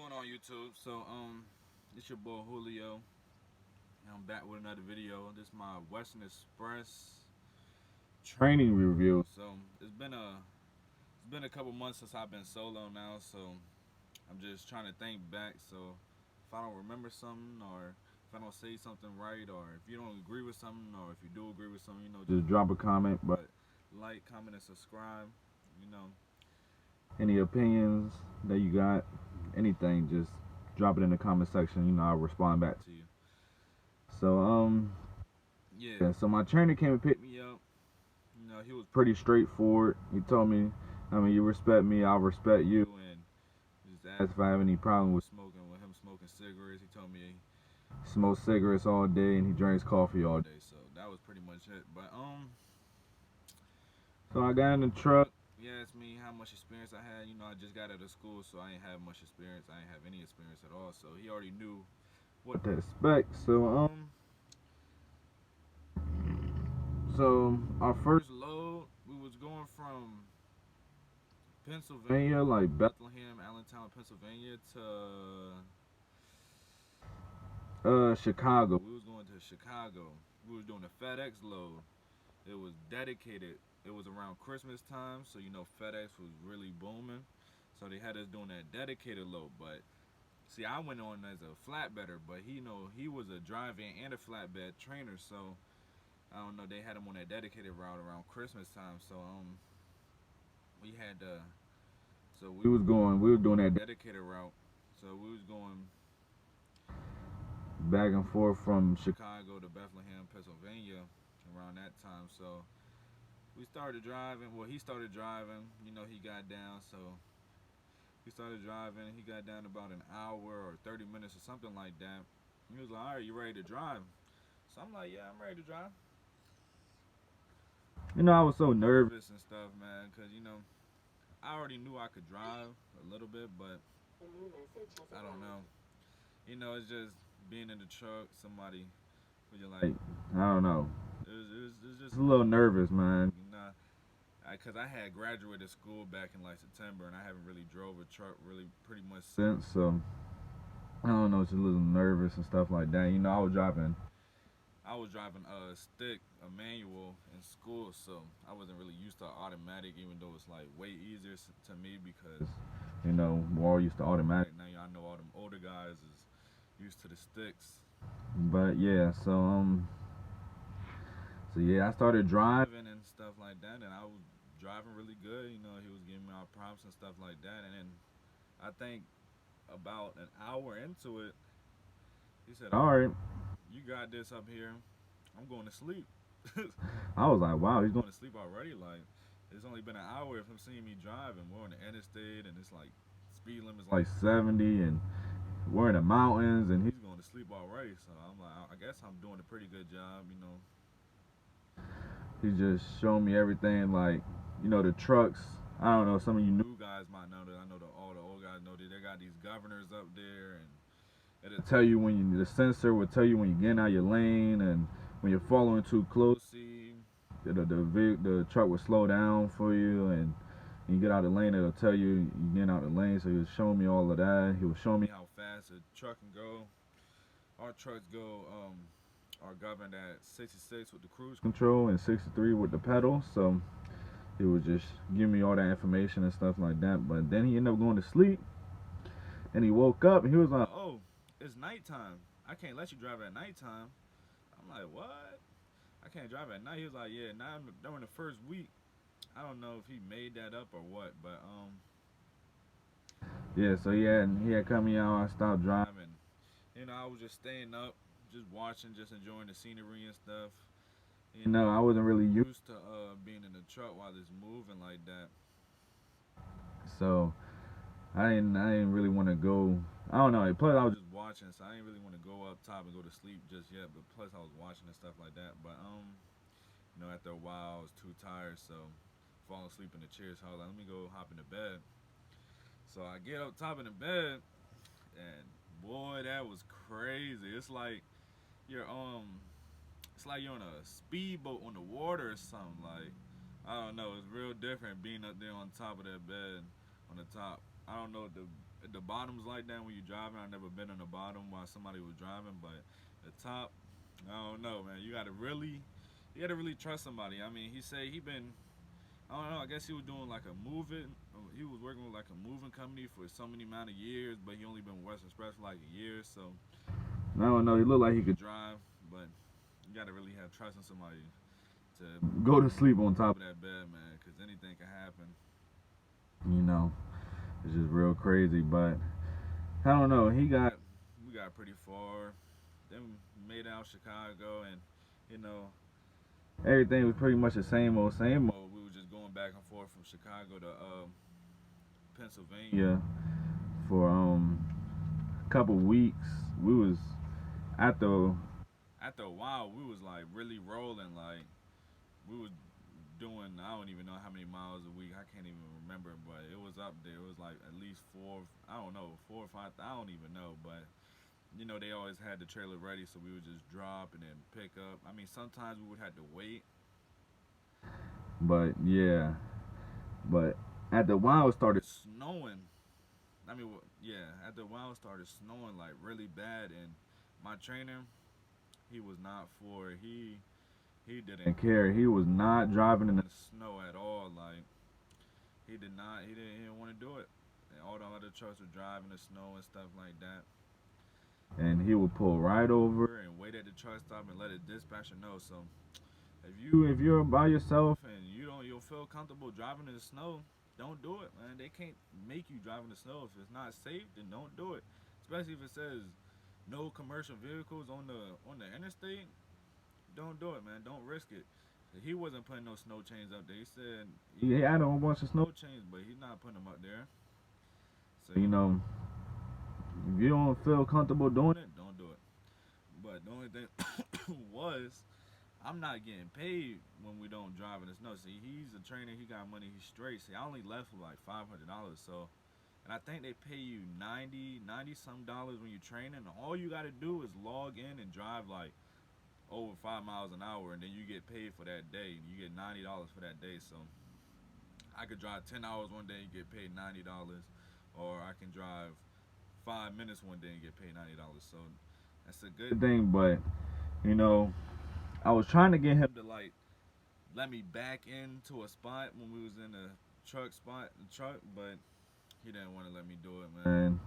going on YouTube? So it's your boy Julio, and I'm back with another video. This is my Western Express training review. So it's been a couple months since I've been solo now, so I'm just trying to think back. So if I don't remember something, or if I don't say something right, or if you don't agree with something, or if you do agree with something, just drop a comment. But like, comment, and subscribe. You know, any opinions that you got, anything, just drop it in the comment section. I'll respond back to you. So yeah, so my trainer came and picked me up. He was pretty straightforward. He told me, you respect me, I'll respect you, and just asked if I have any problem with him smoking cigarettes. He told me he smokes cigarettes all day and he drinks coffee all day. So that was pretty much it. But so I got in the truck. He asked me how much experience I had. I just got out of school, so I ain't have much experience. I ain't have any experience at all. So he already knew what to expect. So our first load, we was going from Pennsylvania, like Bethlehem, Allentown, Pennsylvania, to Chicago. We was going to Chicago. We was doing a FedEx load. It was dedicated. It was around Christmas time, so FedEx was really booming. So they had us doing that dedicated load. But see, I went on as a flatbedder, but he was a drive-in and a flatbed trainer, so I don't know. They had him on that dedicated route around Christmas time, so we had so we was doing that dedicated route. So we was going back and forth from Chicago to Bethlehem, Pennsylvania, around that time. So we started driving. Well, he started driving. He got down. So he started driving. He got down about an hour or 30 minutes or something like that. He was like, "All right, you ready to drive?" So I'm like, "Yeah, I'm ready to drive." I was so nervous and stuff, man, because I already knew I could drive a little bit, but I don't know. It's just being in the truck, somebody, when you're like, I don't know. It was just a little nervous, man. Because I had graduated school back in like September, and I haven't really drove a truck really pretty much since. So I don't know, just a little nervous and stuff like that. I was driving a stick, a manual in school, so I wasn't really used to automatic, even though it's like way easier to me because we're all used to automatic. Now I know all them older guys is used to the sticks. But yeah, so yeah, I started driving and stuff like that, and I was driving really good. He was giving me all prompts and stuff like that, and then I think about an hour into it, he said, "All right, you got this up here. I'm going to sleep." I was like, wow, he's going to sleep already? Like, it's only been an hour of him seeing me driving. We're on the interstate, and it's like, speed limit's like 70, and we're in the mountains, and he's going to sleep already. So I'm like, I guess I'm doing a pretty good job. He's just showing me everything, like, the trucks. I don't know, some of you new guys might know that. I know all the old guys know that they got these governors up there, and it'll tell you the sensor will tell you when you're getting out of your lane, and when you're following too close. The truck will slow down for you, and when you get out of the lane, it'll tell you you're getting out of the lane. So he was showing me all of that. He was showing me how fast a truck can go. Our trucks are governed at 66 with the cruise control and 63 with the pedal. So he was just giving me all that information and stuff like that. But then he ended up going to sleep, and he woke up and he was like, "Oh, it's nighttime. I can't let you drive at nighttime." I'm like, "What? I can't drive at night?" He was like, "Yeah, now during the first week." I don't know if he made that up or what, but yeah. So he had come me out. I stopped driving. I was just staying up, just watching, just enjoying the scenery and stuff. I wasn't really used to being in the truck while it's moving like that. So I didn't really want to go. I don't know. Plus I was just watching, so I didn't really want to go up top and go to sleep just yet. But plus I was watching and stuff like that. But after a while I was too tired, so falling asleep in the chair. So I was like, let me go hop in the bed. So I get up top in the bed, and boy, that was crazy. You're it's like you're on a speedboat on the water or something. Like, I don't know, it's real different being up there on top of that bed, on the top. I don't know, the bottom's like that when you driving. I never been on the bottom while somebody was driving, but the top, I don't know, man. You gotta really trust somebody. I mean, he said he been, I don't know. I guess he was doing like a moving. He was working with like a moving company for so many amount of years, but he only been with Western Express for like a year. So I don't know. He looked like he could drive, but you gotta really have trust in somebody to go to sleep on top of that bed, man, because anything can happen. You know, it's just real crazy. But I don't know. We got pretty far. Then we made out Chicago, and you know, everything was pretty much the same old, same old. We were just going back and forth from Chicago to Pennsylvania for a couple weeks. We was after after a while, we was like really rolling. Like we was doing, I don't even know how many miles a week. I can't even remember, but it was up there. It was like at least four. I don't know, 4 or 5. I don't even know, but you know they always had the trailer ready, so we would just drop and then pick up. I mean, sometimes we would have to wait, but yeah. But after a while, it started snowing. I mean, yeah, after a while, it started snowing like really bad, and my trainer, he was not for it. He didn't care. He was not driving in the snow at all. Like he did not. He didn't want to do it. And all the other trucks were driving in the snow and stuff like that. And he would pull right over and wait at the truck stop and let the dispatcher know. So if you're by yourself and you'll feel comfortable driving in the snow, don't do it, man. They can't make you drive in the snow. If it's not safe, then don't do it. Especially if it says no commercial vehicles on the interstate. Don't do it, man. Don't risk it. He wasn't putting no snow chains up there. He said he had a whole bunch of snow chains, but he's not putting them up there. So you know, if you don't feel comfortable doing it, don't do it. But the only thing was, I'm not getting paid when we don't drive in the snow. See, he's a trainer. He got money. He's straight. See, I only left with like $500. So, and I think they pay you 90 some dollars when you're training. And all you got to do is log in and drive like over 5 miles an hour, and then you get paid for that day. You get $90 for that day. So, I could drive 10 hours one day and get paid $90, or I can drive 5 minutes one day and get paid $90. So, that's a good thing. But you know, I was trying to get him to like let me back into a spot when we was in the truck, but he didn't want to let me do it, man.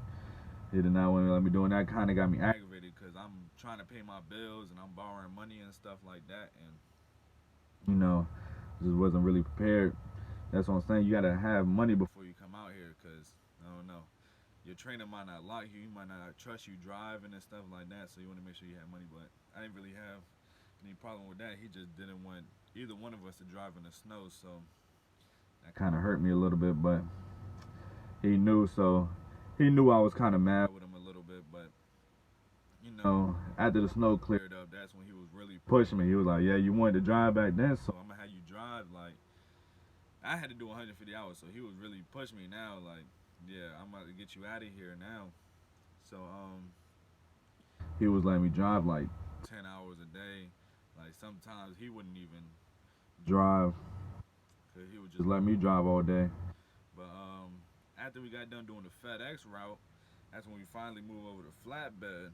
He did not want to let me do it. And that kind of got me aggravated because I'm trying to pay my bills and I'm borrowing money and stuff like that, and you know, just wasn't really prepared. That's what I'm saying. You gotta have money before you come out here, because I don't know. Your trainer might not like you. He might not trust you driving and stuff like that. So you want to make sure you have money. But I didn't really have any problem with that. He just didn't want either one of us to drive in the snow. So that kind of hurt me a little bit. But he knew. So he knew I was kind of mad with him a little bit. But you know, after the snow cleared up, that's when he was really pushing me. He was like, "Yeah, you wanted to drive back then, so I'm gonna have you drive." Like I had to do 150 hours, so he was really pushing me now. Like, yeah, I'm about to get you out of here now. So he was letting me drive like 10 hours a day. Like sometimes he wouldn't even drive, cause he would just let me drive all day. But after we got done doing the FedEx route, that's when we finally moved over to flatbed.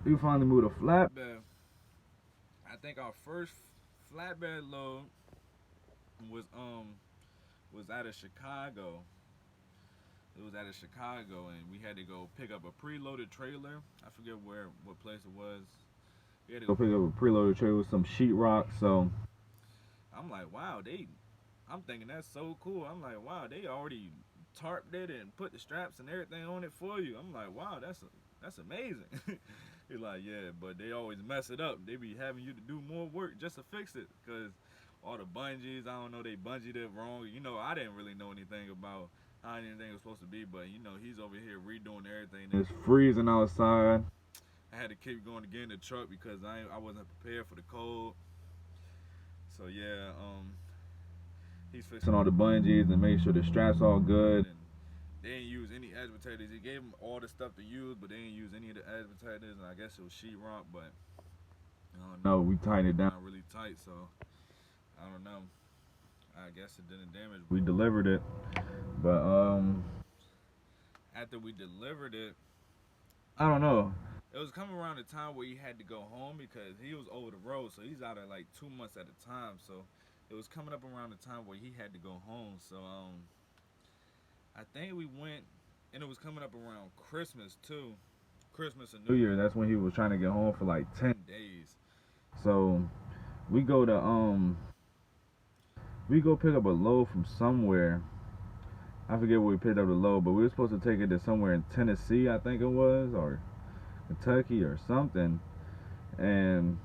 We finally moved to flatbed. I think our first flatbed load was out of Chicago. It was out of Chicago, and we had to go pick up a preloaded trailer. I forget what place it was. We had to go pick up a preloaded trailer with some sheetrock. So I'm like, wow, I'm thinking that's so cool. I'm like, wow, they already tarped it and put the straps and everything on it for you. I'm like, wow, that's amazing. He's like, yeah, but they always mess it up. They be having you to do more work just to fix it, because all the bungees, I don't know, they bungeed it wrong. You know, I didn't really know anything about how anything was supposed to be, but you know, he's over here redoing everything. It's freezing outside. I had to keep going to get in the truck because I wasn't prepared for the cold. So yeah, he's fixing all the bungees and making sure the straps all good. And they didn't use any edge protectors. He gave them all the stuff to use, but they didn't use any of the edge protectors. And I guess it was sheetrock, but I don't know. We tightened it down really tight, so I don't know. I guess it didn't damage. We delivered it, but after we delivered it, I don't know. It was coming around the time where he had to go home because he was over the road, so he's out at like 2 months at a time. So it was coming up around the time where he had to go home. So I think we went, and it was coming up around Christmas too, Christmas and New Year. That's when he was trying to get home for like 10 days. So we go to we go pick up a load from somewhere. I forget where we picked up the load, but we were supposed to take it to somewhere in Tennessee, I think it was, or Kentucky or something. And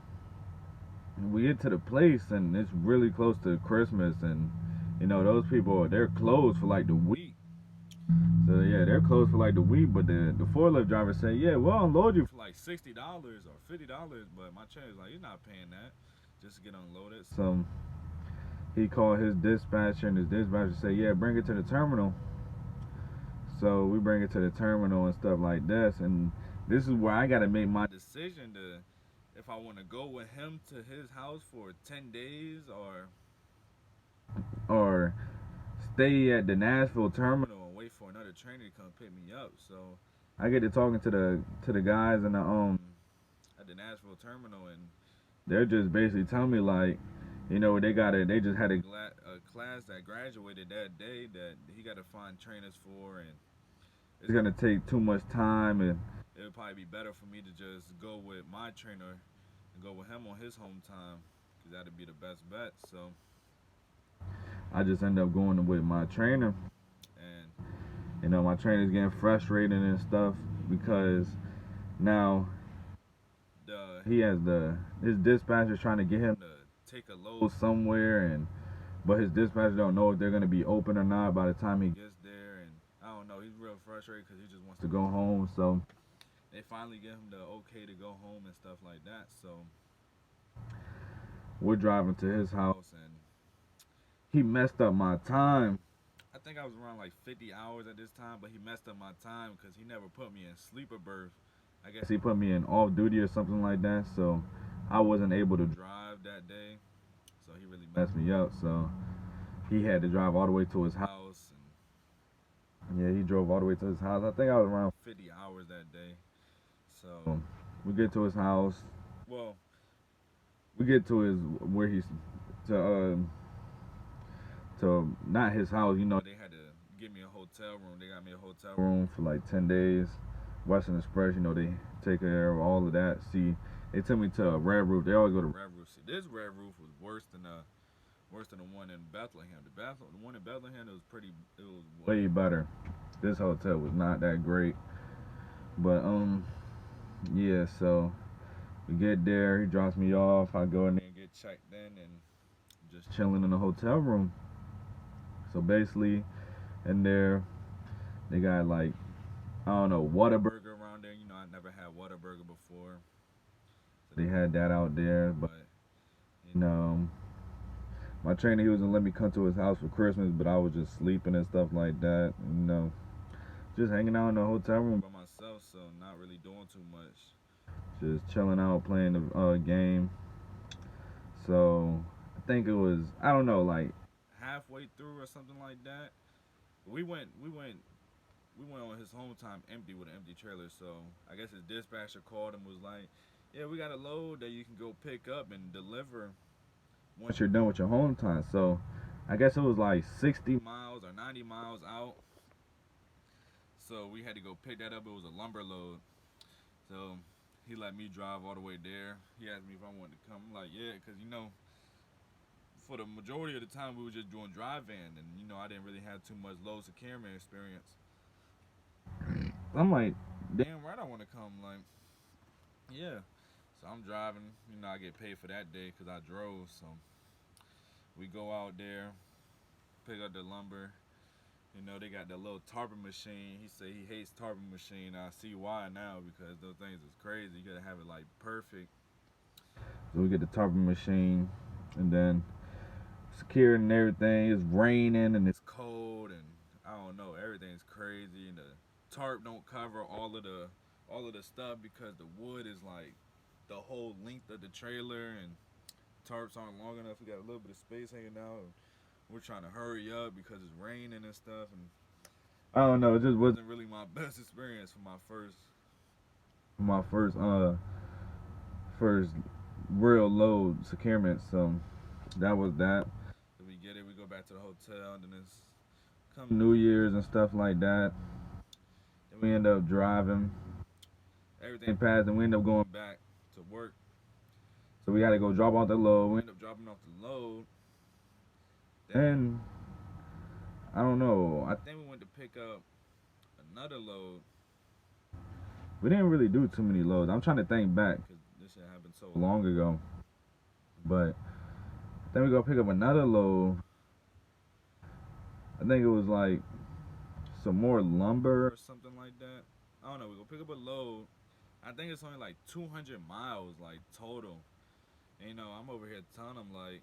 we get to the place, and it's really close to Christmas, and you know those people, they're closed for like the week. So yeah, they're closed for like the week. But the forklift driver said, yeah, we'll unload you for like $60 or $50. But my trainer was like, you're not paying that just to get unloaded. So he called his dispatcher, and his dispatcher said, yeah, bring it to the terminal. So we bring it to the terminal and stuff like this, and this is where I got to make my decision to if I want to go with him to his house for 10 days or stay at the Nashville terminal and wait for another trainer to come pick me up. So I get to talking to the guys in the at the Nashville terminal, and they're just basically telling me like, you know, they just had a class that graduated that day that he got to find trainers for, and it's gonna take too much time, and it would probably be better for me to just go with my trainer and go with him on his home time, because that'd be the best bet. So I just end up going with my trainer, and you know my trainer's getting frustrated and stuff because now his dispatcher's trying to get him to take a load somewhere, and but his dispatcher don't know if they're gonna be open or not by the time he gets there, and I don't know, he's real frustrated because he just wants to go home. So they finally get him the okay to go home and stuff like that. So we're driving to his house, and he messed up my time. I think I was around like 50 hours at this time, but he messed up my time because he never put me in sleeper berth. I guess he put me in off duty or something like that, so I wasn't able to drive that day. So he really messed me up. So he had to drive all the way to his house, and yeah, he drove all the way to his house. I think I was around 50 hours that day. So we get to his house. Well, we get to his where he's to not his house. You know, they had to give me a hotel room. They got me a hotel room for like 10 days. Western Express, you know, they take care of all of that. See, they took me to a Red Roof. They always go to Red Roof. See, this Red Roof was worse than the one in Bethlehem. The one in Bethlehem, it was way better. This hotel was not that great. But yeah, so we get there, he drops me off, I go in there and get checked in, and just chilling in the hotel room. So basically in there they got like, I don't know, Whataburger around there. You know, I never had Whataburger before. So they had that out there, but you know, my trainer, he was gonna let me come to his house for Christmas, but I was just sleeping and stuff like that. You know, just hanging out in the hotel room by myself, so not really doing too much. Just chilling out, playing the game. So I think it was, I don't know, like halfway through or something like that. We went on his home time empty with an empty trailer. So I guess his dispatcher called and was like, yeah, we got a load that you can go pick up and deliver once you're done with your home time. So I guess it was like 60 miles or 90 miles out. So we had to go pick that up. It was a lumber load. So he let me drive all the way there. He asked me if I wanted to come. I'm like, yeah, because, you know, for the majority of the time we were just doing dry van, and, you know, I didn't really have too much loads of camera experience. I'm like, damn right I want to come. Like, yeah. So I'm driving. You know, I get paid for that day because I drove. So we go out there, pick up the lumber. You know, they got that little tarping machine. He said he hates tarping machine. I see why now, because those things is crazy. You gotta have it like perfect. So we get the tarping machine, and then secured and everything. It's raining and it's cold, and I don't know, everything's crazy, and the tarp don't cover all of the stuff because the wood is like the whole length of the trailer, and tarps aren't long enough. We got a little bit of space hanging out, and we're trying to hurry up because it's raining and stuff, and I don't know. It just wasn't really my best experience for my first real load securement. So that was that. If we get it, we go back to the hotel, and then it's come New Year's and stuff like that. Then we end up driving. Everything passed, and we end up going back to work. So we got to go drop off the load. We end up dropping off the load. Then I don't know. I think we went to pick up another load. We didn't really do too many loads. I'm trying to think back because this shit happened so long ago. But then we go pick up another load. I think it was like some more lumber or something like that. I don't know. We go pick up a load. I think it's only like 200 miles, like total. And, you know, I'm over here telling them like,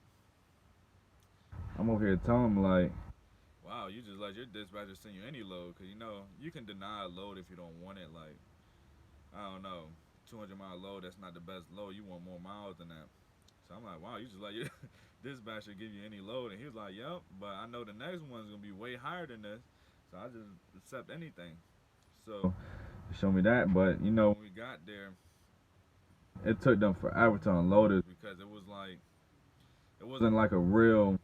wow, you just let your dispatcher send you any load, cause you know you can deny a load if you don't want it. Like, I don't know, 200-mile load, that's not the best load. You want more miles than that. So I'm like, wow, you just let your dispatcher give you any load, and he was like, yep, but I know the next one's gonna be way higher than this, so I just accept anything. So show me that, but you know when we got there, it took them forever to unload us because it wasn't like a real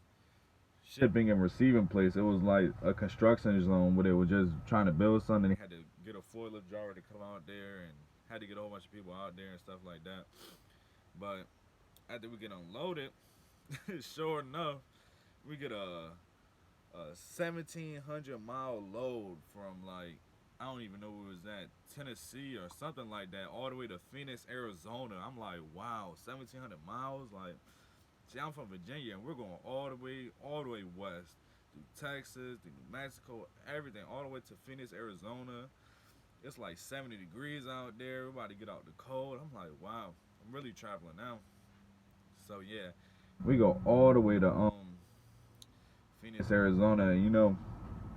shipping and receiving place. It was like a construction zone where they were just trying to build something. They had to get a forklift driver to come out there and had to get a whole bunch of people out there and stuff like that. But after we get unloaded, sure enough, we get a 1,700-mile load from like I don't even know where it was at, Tennessee or something like that, all the way to Phoenix, Arizona. I'm like, wow, 1,700 miles, like. See, I'm from Virginia, and we're going all the way west, through Texas, through New Mexico, everything, all the way to Phoenix, Arizona. It's like 70 degrees out there. We're about to get out the cold. I'm like, wow, I'm really traveling now. So yeah, we go all the way to Phoenix, Arizona. And, you know,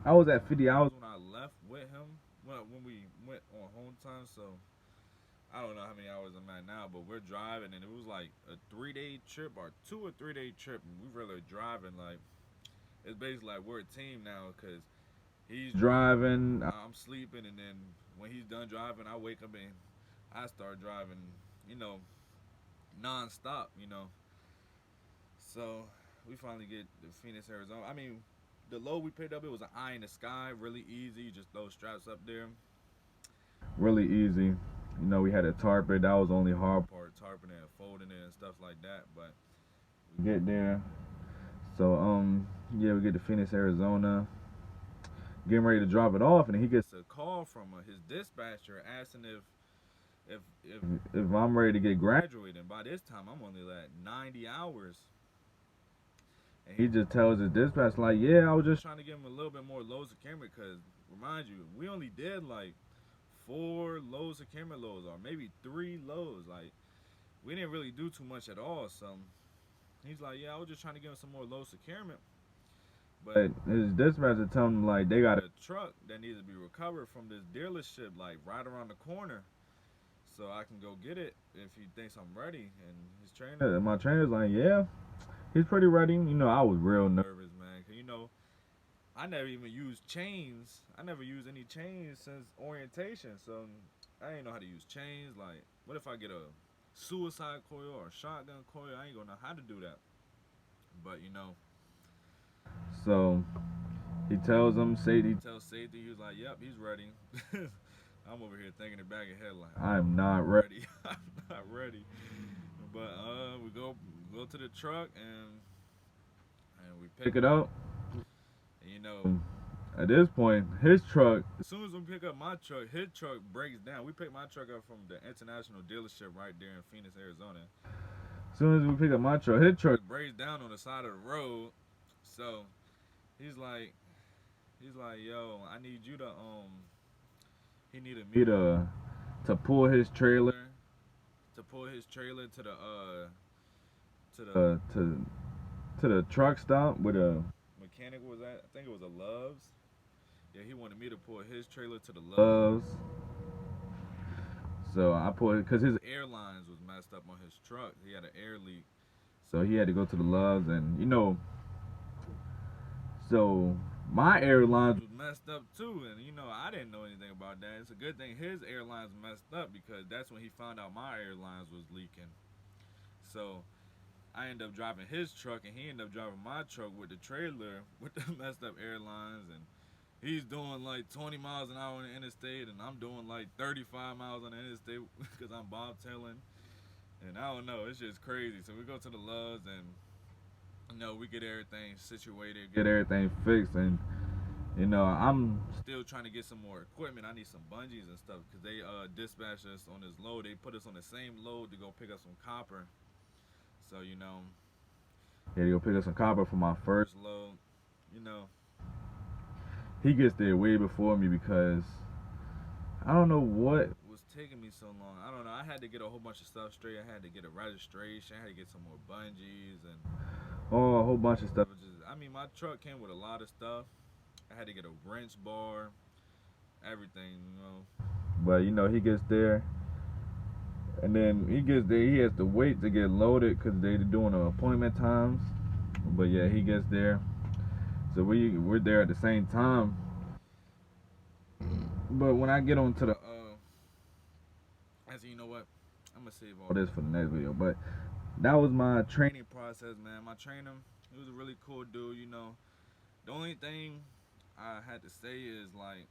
I was at 50 hours when I left with him when we went on home time. So I don't know how many hours I'm at now, but we're driving, and it was like a 3-day trip or 2 or 3-day trip, and we really driving like it's basically like we're a team now because he's driving, I'm sleeping, and then when he's done driving, I wake up and I start driving, you know, non-stop, you know. So we finally get to Phoenix, Arizona. I mean, the load we picked up, it was an eye in the sky, really easy. You just throw straps up there. Really easy. You know, we had to tarp it. That was the only hard part, tarping it and folding it and stuff like that. But we get there. So, yeah, we get to Phoenix, Arizona. Getting ready to drop it off, and he gets a call from his dispatcher asking if if I'm ready to get graduated. And by this time, I'm only at 90 hours. And he just tells his dispatcher, like, yeah, I was just trying to give him a little bit more loads of camera because, remind you, we only did like 4 loads of camera loads or maybe 3 loads. Like, we didn't really do too much at all. So he's like, yeah, I was just trying to give him some more loads of camera. But his dispatcher told him, like, they got a truck that needs to be recovered from this dealership, like, right around the corner. So I can go get it if he thinks I'm ready. And my trainer's like, yeah, he's pretty ready. You know, I was real nervous, man. Because, you know, I never even used chains. I never used any chains since orientation. So I didn't know how to use chains. Like, what if I get a suicide coil or a shotgun coil? I ain't gonna know how to do that. But, you know. So he tells him, he tells safety, he was like, yep, he's ready. I'm over here thinking it back ahead like, I'm not ready. I'm not ready. But we go to the truck and we pick it up. And, you know, at this point, his truck, as soon as we pick up my truck, his truck breaks down. We picked my truck up from the international dealership right there in Phoenix, Arizona. As soon as we pick up my truck, his truck breaks down on the side of the road. So he's like, yo, I need you to he needed me to pull his trailer to the truck stop where the mechanic was at. I think it was a Love's. Yeah, he wanted me to pull his trailer to the Love's. So I pulled it because his airlines was messed up on his truck. He had an air leak, so he had to go to the Love's, and you know, so my airlines was messed up too, and you know I didn't know anything about that. It's a good thing his airlines messed up because that's when he found out my airlines was leaking. So I ended up driving his truck, and he ended up driving my truck with the trailer with the messed up airlines, and he's doing like 20 miles an hour on the interstate, and I'm doing like 35 miles on the interstate because I'm bobtailing. And I don't know, it's just crazy. So we go to the Loves, and you know we get everything situated, get everything fixed, and you know I'm still trying to get some more equipment. I need some bungees and stuff because they dispatched us on this load. They put us on the same load to go pick up some copper. So you know, yeah, they go pick up some copper for my first load. You know, he gets there way before me because I don't know what was taking me so long. I don't know. I had to get a whole bunch of stuff straight. I had to get a registration. I had to get some more bungees and a whole bunch of stuff. I mean, my truck came with a lot of stuff. I had to get a wrench bar, everything, you know. But you know, he gets there, and then he gets there. He has to wait to get loaded because they're doing appointment times. But yeah, he gets there. So we're there at the same time. But when I get onto the I said, you know what? I'm gonna save all this for the next video. But that was my training process, man. My trainer, he was a really cool dude, you know. The only thing I had to say is like,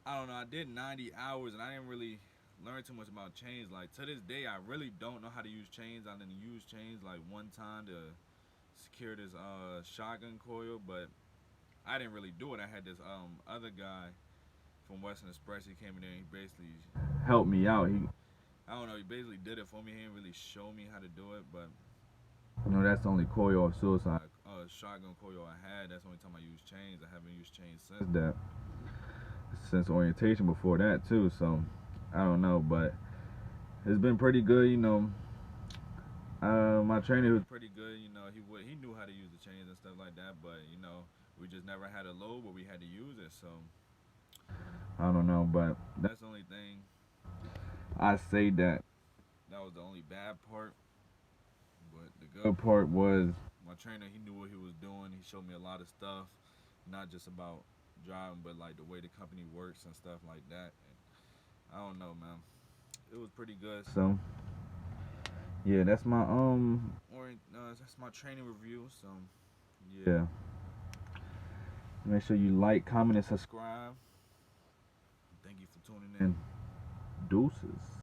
I don't know, I did 90 hours and I didn't really learn too much about chains. Like to this day, I really don't know how to use chains. I didn't use chains like one time to secure this shotgun coil, but I didn't really do it. I had this other guy from Western Express. He came in there and he basically helped me out. I don't know, he basically did it for me. He didn't really show me how to do it, but you know, that's the only coil or suicide shotgun coil I had. That's the only time I used chains. I haven't used chains since that, since orientation before that too. So I don't know, but it's been pretty good, you know. My trainer was pretty good, you know. He knew how to use the chains and stuff like that, but you know, we just never had a load where we had to use it. So I don't know, but that's the only thing I say that was the only bad part. But the good part was my trainer, he knew what he was doing. He showed me a lot of stuff, not just about driving, but like the way the company works and stuff like that. And I don't know, man. It was pretty good. So yeah, that's my that's my training review. So yeah, make sure you like, comment, and subscribe. Thank you for tuning in. Deuces.